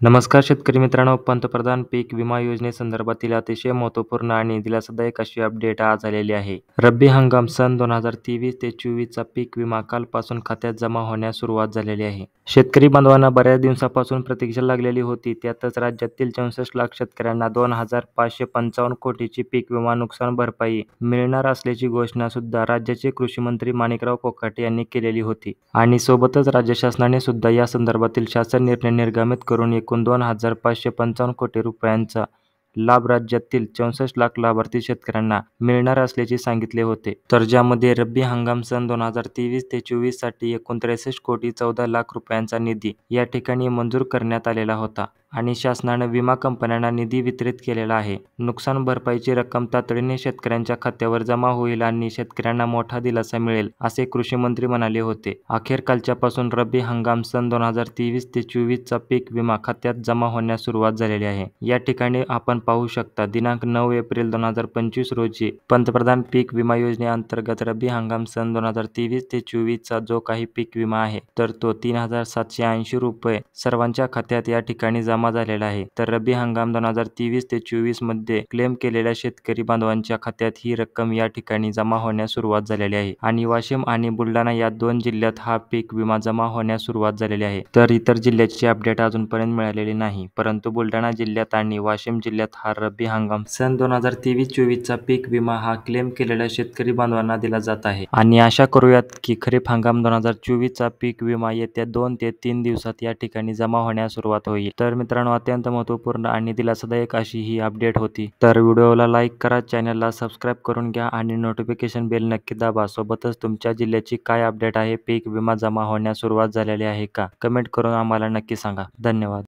नमस्कार शेतकरी मित्रांनो, पंतप्रधान पीक विमा योजनेसंदर्भातील अतिशय महत्त्वपूर्ण आणि दिलासादायक अशी अपडेट आज आलेली आहे. रब्बी हंगाम सन 2023 ते 24चा पीक विमा कालपासून खात्यात जमा होण्यास सुरुवात झालेली आहे. शेतकरी बांधवांना बऱ्याच दिवसापासून प्रतीक्षा लागलेली होती. त्यातच राज्यातील 64 लाख शेतकऱ्यांना 2,555 कोटीची पीक विमा नुकसान भरपाई मिळणार असल्याची घोषणा सुद्धा राज्याचे कृषी मंत्री माणिकराव कोकाटे यांनी केलेली होती. आणि सोबतच राज्य शासनाने सुद्धा या संदर्भातील शासन निर्णय निर्गमित करून एकूण 2,555 कोटी रुपयांचा लाभ राज्यातील 64 लाख लाभार्थी शेतकऱ्यांना मिळणार असल्याचे सांगितले होते. तर ज्यामध्ये रब्बी हंगाम सन 2023 ते 24 साठी एकूण 63 कोटी 14 लाख रुपयांचा निधी या ठिकाणी मंजूर करण्यात आलेला होता. आणि शासनानं विमा कंपन्यांना निधी वितरित केलेला आहे. नुकसान भरपाईची रक्कम तातडीने शेतकऱ्यांच्या खात्यावर जमा होईल आणि शेतकऱ्यांना मोठा दिलासा मिळेल, असे कृषी मंत्री म्हणाले होते. अखेर कालच्यापासून रब्बी हंगाम सन 2023 ते 24चा पीक विमा खात्यात जमा होण्यास सुरुवात झालेली आहे. या ठिकाणी आपण पाहू शकता, दिनांक 9 एप्रिल 2025 रोजी पंतप्रधान पीक विमा योजनेअंतर्गत रब्बी हंगाम सन 2023 ते 24चा जो काही पीक विमा आहे, तर तो 3,780 रुपये सर्वांच्या खात्यात या ठिकाणी जमा झालेला आहे. तर रब्बी हंगाम 2023 ते 24 मध्ये क्लेम केलेल्या शेतकरी बांधवांच्या खात्यात ही रक्कम या ठिकाणी जमा होण्यास सुरुवात झालेली आहे. आणि वाशिम आणि बुलढाणा या दोन जिल्ह्यात हा पीक विमा जमा होण्यास सुरुवात झालेली आहे. तर इतर जिल्ह्याची अपडेट अजूनपर्यंत मिळालेली नाही, परंतु बुलढाणा जिल्ह्यात आणि वाशिम जिल्ह्यात हा रब्बी हंगाम सन 2023-24चा पीक विमा हा क्लेम केलेल्या शेतकरी बांधवांना दिला जात आहे. आणि आशा करूयात की खरीप हंगाम 2024चा पीक विमा येत्या 2 ते 3 दिवसात या ठिकाणी जमा होण्यास सुरुवात होईल. तर मित्रांनो, अत्यंत महत्त्वपूर्ण आणि दिलासादायक अशी ही अपडेट होती. तर व्हिडिओला लाईक करा, चॅनलला सबस्क्राईब करून घ्या आणि नोटिफिकेशन बेल नक्की दाबा. सोबतच तुमच्या जिल्ह्याची काय अपडेट आहे, पीक विमा जमा होण्यास सुरुवात झालेली आहे का, कमेंट करून आम्हाला नक्की सांगा. धन्यवाद.